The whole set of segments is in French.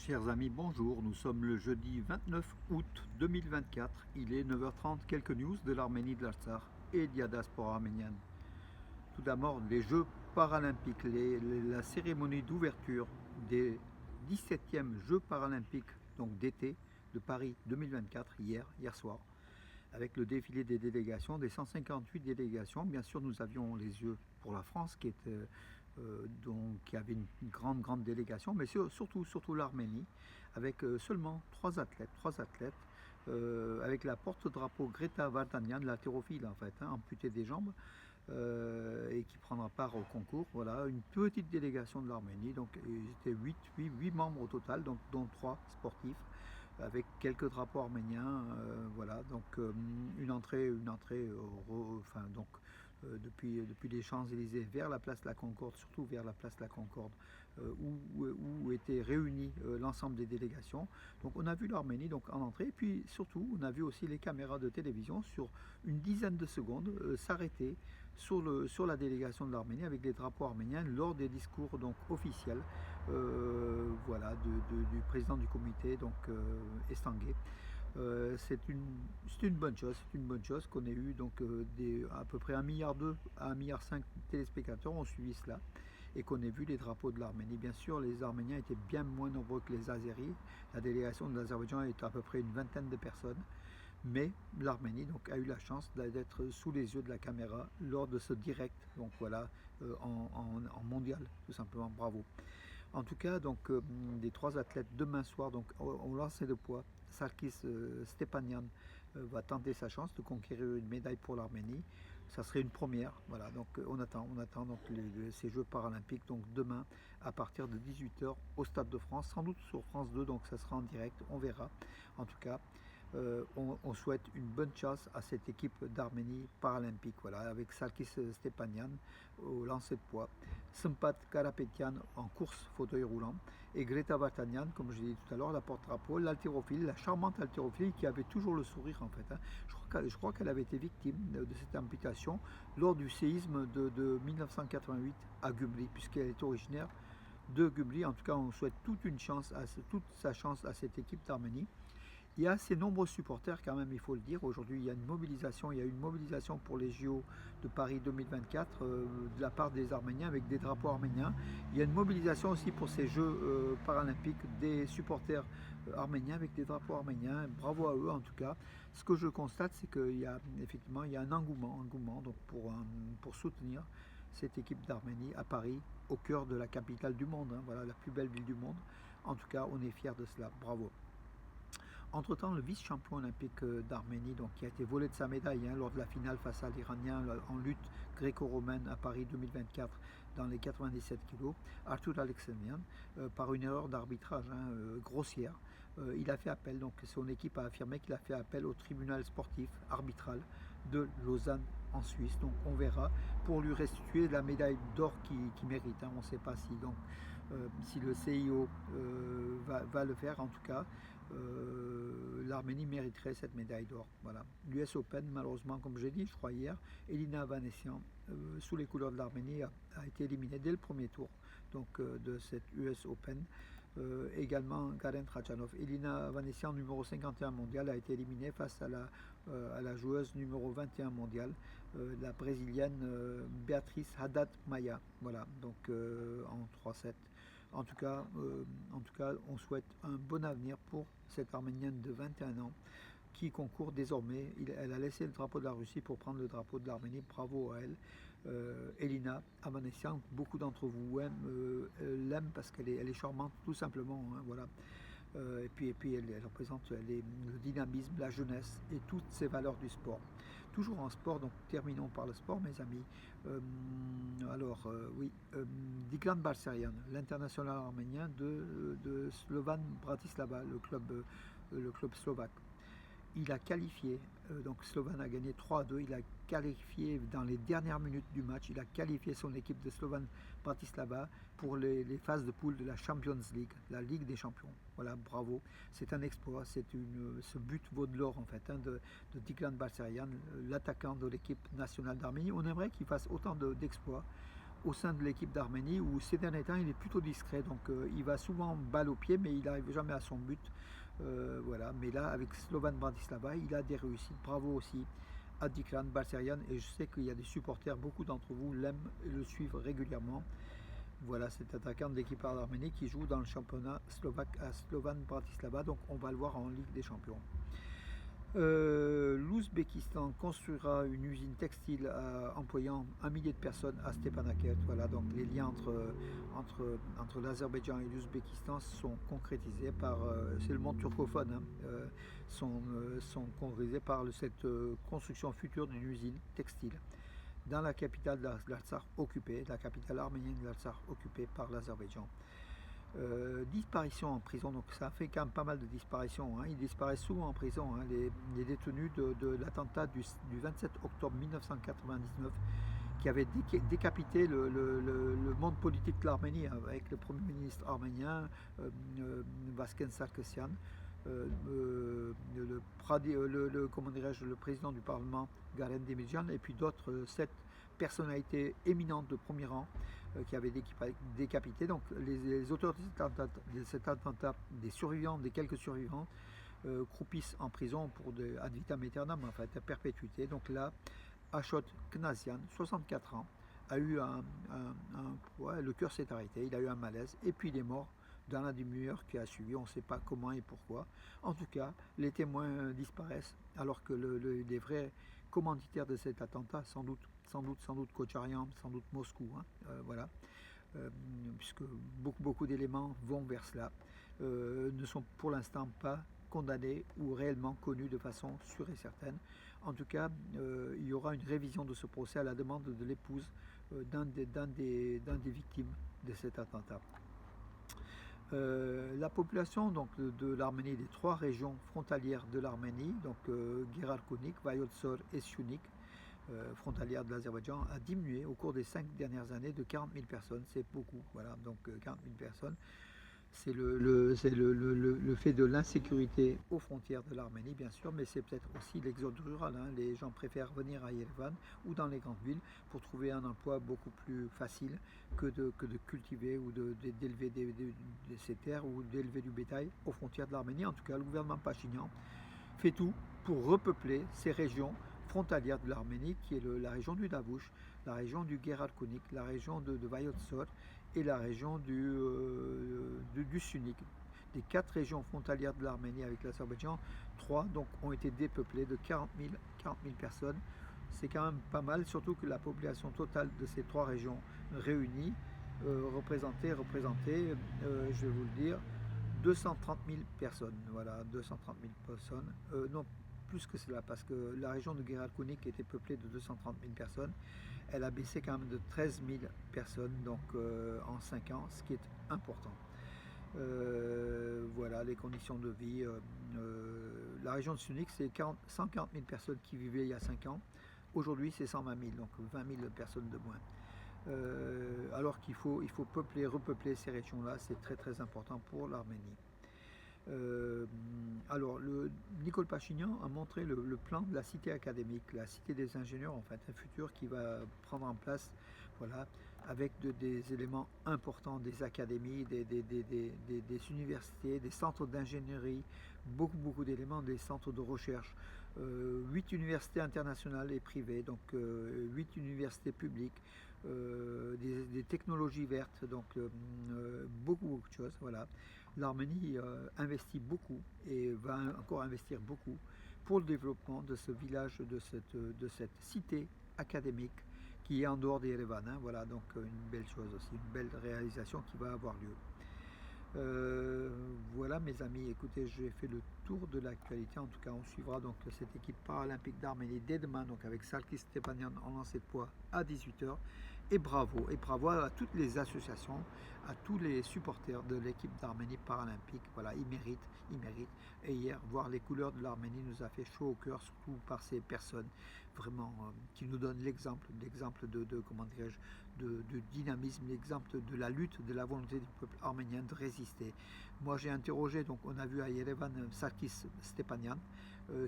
Chers amis, bonjour. Nous sommes le jeudi 29 août 2024. Il est 9h30. Quelques news de l'Arménie, de l'Artsakh et de la diaspora arménienne. Tout d'abord, les Jeux paralympiques, la cérémonie d'ouverture des 17e Jeux paralympiques donc d'été de Paris 2024, hier soir, avec le défilé des délégations, des 158 délégations. Bien sûr, nous avions les yeux pour la France qui avait une grande délégation, mais surtout l'Arménie, avec seulement trois athlètes avec la porte-drapeau Greta Vartanian, l'haltérophile en fait, amputée des jambes, et qui prendra part au concours. Voilà, une petite délégation de l'Arménie, donc ils étaient 8 membres au total, donc, dont 3 sportifs, avec quelques drapeaux arméniens. Voilà, donc une entrée depuis les Champs-Élysées vers la place de la Concorde, surtout vers la place de la Concorde, où étaient réunis l'ensemble des délégations. Donc on a vu l'Arménie donc en entrée, et puis surtout on a vu aussi les caméras de télévision sur une dizaine de secondes s'arrêter sur la délégation de l'Arménie avec les drapeaux arméniens lors des discours donc officiels, voilà, du président du comité, donc Estanguet. C'est une bonne chose qu'on ait eu donc à peu près 1,2 milliard à 1,5 milliard téléspectateurs ont suivi cela, et qu'on ait vu les drapeaux de l'Arménie. Bien sûr, les Arméniens étaient bien moins nombreux que les Azéris. La délégation de l'Azerbaïdjan est à peu près une vingtaine de personnes, mais l'Arménie donc a eu la chance d'être sous les yeux de la caméra lors de ce direct, donc voilà, en mondial, tout simplement. Bravo. En tout cas, donc, des 3 athlètes demain soir, donc au lancer de poids, Sarkis Stepanian va tenter sa chance de conquérir une médaille pour l'Arménie. Ça serait une première. Voilà, donc on attend donc ces Jeux paralympiques, donc demain à partir de 18h au Stade de France, sans doute sur France 2, donc ça sera en direct, on verra. En tout cas, on souhaite une bonne chance à cette équipe d'Arménie paralympique, voilà, avec Sarkis Stepanian au lancer de poids, Sempat Karapetian en course fauteuil roulant, et Greta Vartanian, comme je l'ai dit tout à l'heure, la porte-drapeau, l'haltérophile, la charmante haltérophile qui avait toujours le sourire en fait. Je crois qu'elle avait été victime de cette amputation lors du séisme de 1988 à Gubli, puisqu'elle est originaire de Gubli. En tout cas, on souhaite toute sa chance à cette équipe d'Arménie. Il y a assez nombreux supporters quand même, il faut le dire. Aujourd'hui, il y a une mobilisation pour les JO de Paris 2024 de la part des Arméniens avec des drapeaux arméniens. Il y a une mobilisation aussi pour ces Jeux paralympiques des supporters arméniens avec des drapeaux arméniens. Bravo à eux en tout cas. Ce que je constate, c'est qu'il y a effectivement un engouement donc pour soutenir cette équipe d'Arménie à Paris, au cœur de la capitale du monde, voilà, la plus belle ville du monde. En tout cas, on est fiers de cela. Bravo. Entre-temps, le vice-champion olympique d'Arménie, donc, qui a été volé de sa médaille lors de la finale face à l'Iranien en lutte gréco-romaine à Paris 2024 dans les 97 kilos, Arthur Alexanian, par une erreur d'arbitrage grossière, il a fait appel. Donc son équipe a affirmé qu'il a fait appel au tribunal sportif arbitral de Lausanne en Suisse. Donc on verra pour lui restituer la médaille d'or qu'il mérite. On ne sait pas si le CIO va le faire. En tout cas, l'Arménie mériterait cette médaille d'or. Voilà. L'US Open, malheureusement, comme j'ai dit, je crois hier, Elina Vanessian, sous les couleurs de l'Arménie, a été éliminée dès le premier tour donc, de cette US Open. Également, Karen Khachanov. Elina Vanessian, numéro 51 mondial, a été éliminée face à la joueuse numéro 21 mondiale, la brésilienne Beatriz Haddad Maia. Voilà, donc en 3-7. En tout cas, on souhaite un bon avenir pour cette Arménienne de 21 ans qui concourt désormais. Elle a laissé le drapeau de la Russie pour prendre le drapeau de l'Arménie. Bravo à elle. Elina Avanessian, beaucoup d'entre vous l'aiment parce qu'elle est charmante, tout simplement. Voilà. Et puis elle représente le dynamisme, la jeunesse et toutes ces valeurs du sport. Toujours en sport, donc terminons par le sport, mes amis. Diklan Balserian, l'international arménien de Slovan Bratislava, le club slovaque. Il a qualifié, donc Slovan a gagné 3-2, il a qualifié dans les dernières minutes du match, il a qualifié son équipe de Slovan Bratislava pour les phases de poule de la Champions League, la Ligue des Champions. Voilà, bravo, c'est un exploit, ce but vaut de l'or en fait, de Diklan Balserian, l'attaquant de l'équipe nationale d'Arménie. On aimerait qu'il fasse autant d'exploits au sein de l'équipe d'Arménie, où ces derniers temps il est plutôt discret, donc il va souvent balle au pied, mais il n'arrive jamais à son but. Voilà. Mais là, avec Slovan Bratislava, il a des réussites. Bravo aussi à Diklan Balserian, et je sais qu'il y a des supporters, beaucoup d'entre vous l'aiment et le suivent régulièrement. Voilà, cet attaquant de l'équipe d'Arménie qui joue dans le championnat slovaque à Slovan Bratislava, donc on va le voir en Ligue des Champions. L'Ouzbékistan construira une usine textile employant 1 millier de personnes à Stepanakert. Voilà, donc les liens entre l'Azerbaïdjan et l'Ouzbékistan sont concrétisés par, c'est le monde turcophone, hein, sont concrétisés par cette construction future d'une usine textile dans la capitale de l'Artsakh occupée, la capitale arménienne de l'Artsakh occupée par l'Azerbaïdjan. Disparition en prison, donc ça fait quand même pas mal de disparitions, hein. Ils disparaissent souvent en prison, hein, les détenus de l'attentat du 27 octobre 1999 qui avait décapité le monde politique de l'Arménie avec le premier ministre arménien Vasken Sarkisian, le président du Parlement Garen Demirjan, et puis d'autres 7 personnalités éminentes de premier rang qui avaient décapité. Donc les auteurs de cet attentat, des survivants, des quelques survivants, croupissent en prison pour ad vitam aeternam, en fait, à perpétuité. Donc là, Ashot Knazian, 64 ans, a eu le cœur s'est arrêté, il a eu un malaise, et puis il est mort dans la demi-heure qui a suivi. On ne sait pas comment et pourquoi. En tout cas, les témoins disparaissent, alors que les vrais commanditaires de cet attentat, sans doute Kocharian, sans doute Moscou, hein, voilà, puisque beaucoup d'éléments vont vers cela, ne sont pour l'instant pas condamnés ou réellement connus de façon sûre et certaine. En tout cas, il y aura une révision de ce procès à la demande de l'épouse d'un des victimes de cet attentat. La population donc, de l'Arménie, des 3 régions frontalières de l'Arménie, donc Geralkunik, Vayotsor et Syunik, frontalière de l'Azerbaïdjan, a diminué au cours des 5 dernières années de 40 000 personnes. C'est beaucoup, voilà, donc 40 000 personnes. C'est le fait de l'insécurité aux frontières de l'Arménie, bien sûr, mais c'est peut-être aussi l'exode rural, hein. Les gens préfèrent venir à Yerevan ou dans les grandes villes pour trouver un emploi beaucoup plus facile que de cultiver ou d'élever ces terres ou d'élever du bétail aux frontières de l'Arménie. En tout cas, le gouvernement Pachinian fait tout pour repeupler ces régions frontalière de l'Arménie, qui est la région du Davouch, la région du Geralkunik, la région de Vayotsor et la région du Syunik. Des 4 régions frontalières de l'Arménie avec l'Azerbaïdjan, 3 donc ont été dépeuplées de 40 000 personnes. C'est quand même pas mal, surtout que la population totale de ces 3 régions réunies représentait, je vais vous le dire, 230 000 personnes. Voilà, 230 000 personnes. Non, plus que cela, parce que la région de Geralkunik était peuplée de 230 000 personnes. Elle a baissé quand même de 13 000 personnes donc, en 5 ans, ce qui est important. Voilà les conditions de vie. La région de Syunik, c'est 140 000 personnes qui vivaient il y a 5 ans. Aujourd'hui, c'est 120 000, donc 20 000 personnes de moins. Alors qu'il faut repeupler ces régions-là, c'est très très important pour l'Arménie. Alors, Nicole Pachinian a montré le plan de la cité académique, la cité des ingénieurs, en fait, un futur qui va prendre en place, voilà, avec des éléments importants, des académies, des universités, des centres d'ingénierie, beaucoup d'éléments, des centres de recherche, 8 universités internationales et privées, donc 8 universités publiques, des technologies vertes, donc beaucoup de choses, voilà. L'Arménie investit beaucoup et va encore investir beaucoup pour le développement de ce village, de cette cité académique qui est en dehors d'Erevan, hein. Voilà, donc une belle chose aussi, une belle réalisation qui va avoir lieu. Voilà mes amis, écoutez, j'ai fait le tour de l'actualité. En tout cas, on suivra donc cette équipe paralympique d'Arménie dès demain, donc avec Sarkis Stepanian en lancer de poids à 18 h. Et bravo à toutes les associations, à tous les supporters de l'équipe d'Arménie paralympique. Voilà, ils méritent. Et hier, voir les couleurs de l'Arménie nous a fait chaud au cœur, surtout par ces personnes vraiment qui nous donnent l'exemple comment dirais-je, de dynamisme, l'exemple de la lutte, de la volonté du peuple arménien de résister. Moi, j'ai interrogé, donc on a vu à Yerevan Sarkis Stepanian,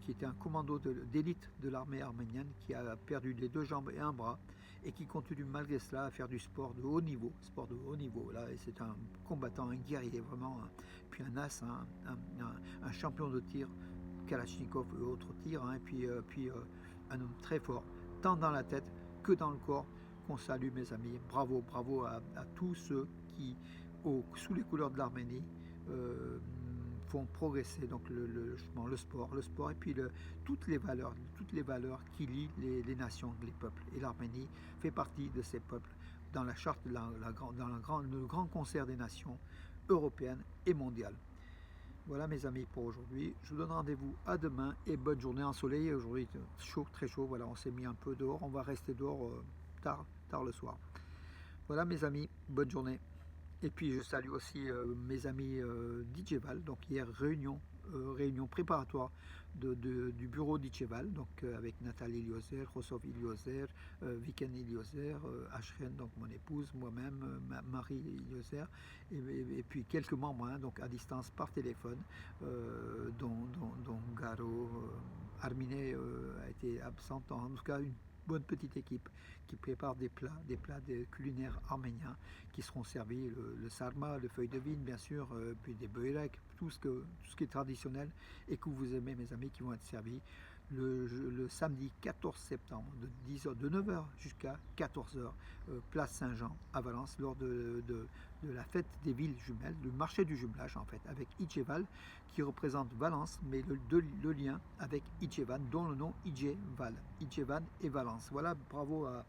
qui était un commando d'élite de l'armée arménienne, qui a perdu les 2 jambes et un bras, et qui continue malgré cela à faire du sport de haut niveau, là, et c'est un combattant, un guerrier vraiment, puis un as, un champion de tir, Kalachnikov et autres tirs, et puis un homme très fort, tant dans la tête que dans le corps, qu'on salue mes amis. Bravo, bravo à tous ceux qui, sous les couleurs de l'Arménie, font progresser donc le sport et puis toutes les valeurs qui lient les nations, les peuples. Et l'Arménie fait partie de ces peuples dans la charte, dans le grand concert des nations européennes et mondiales. Voilà mes amis pour aujourd'hui. Je vous donne rendez-vous à demain et bonne journée ensoleillée. Aujourd'hui chaud, très chaud. Voilà, on s'est mis un peu dehors. On va rester dehors tard le soir. Voilà mes amis, bonne journée. Et puis je salue aussi mes amis d'Itcheval. Donc hier réunion préparatoire du bureau d'Itcheval, donc avec Nathalie Ilioser, Rosov Ilioser, Viken Ilioser, Ashren, donc mon épouse, moi-même, Marie Ilioser, et puis quelques membres, donc à distance par téléphone, dont Garo, Arminé a été absente, en tout cas une bonne petite équipe qui prépare des plats culinaires arméniens qui seront servis, le sarma, le feuille de vigne bien sûr, puis des börek, tout ce qui est traditionnel et que vous aimez mes amis, qui vont être servis le samedi 14 septembre de 9h jusqu'à 14h, place Saint-Jean à Valence, lors de la fête des villes jumelles, le marché du jumelage en fait, avec Itcheval qui représente Valence, mais le lien avec Itchevan, dont le nom Itchevan et Valence. Voilà, bravo à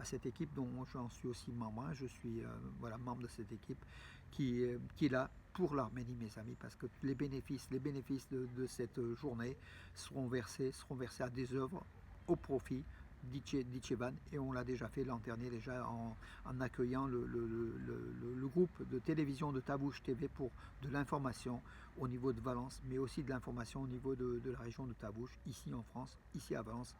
cette équipe dont j'en suis aussi membre. Je suis membre de cette équipe qui est là pour l'Arménie, mes amis, parce que les bénéfices de cette journée seront versés à des œuvres au profit d'Itchevan, et on l'a déjà fait l'an dernier en accueillant le groupe de télévision de Tabouche TV pour de l'information au niveau de Valence, mais aussi de l'information au niveau de la région de Tabouche, ici en France, ici à Valence.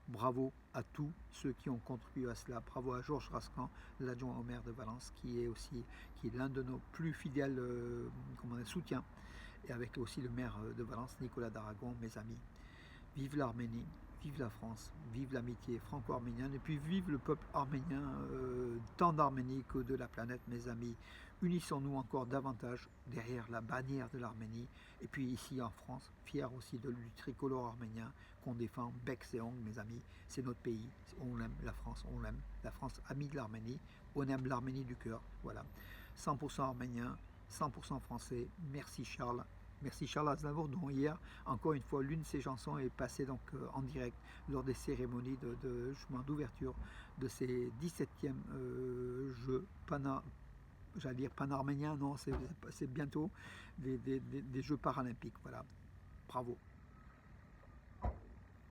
Bravo à tous ceux qui ont contribué à cela. Bravo à Georges Rascan, l'adjoint au maire de Valence, qui est l'un de nos plus fidèles soutiens, et avec aussi le maire de Valence, Nicolas d'Aragon. Mes amis, vive l'Arménie, vive la France, vive l'amitié franco-arménienne, et puis vive le peuple arménien, tant d'Arménie que de la planète, mes amis. Unissons-nous encore davantage derrière la bannière de l'Arménie, et puis ici en France, fiers aussi du tricolore arménien qu'on défend bec et ongles, mes amis. C'est notre pays, on l'aime, la France, amie de l'Arménie, on aime l'Arménie du cœur. Voilà, 100% arménien, 100% français. Merci Charles. Merci Charles Aznavour, dont hier, encore une fois, l'une de ses chansons est passée donc en direct lors des cérémonies d'ouverture de ces 17e Jeux panarméniens, non, c'est bientôt des Jeux paralympiques. Voilà, bravo.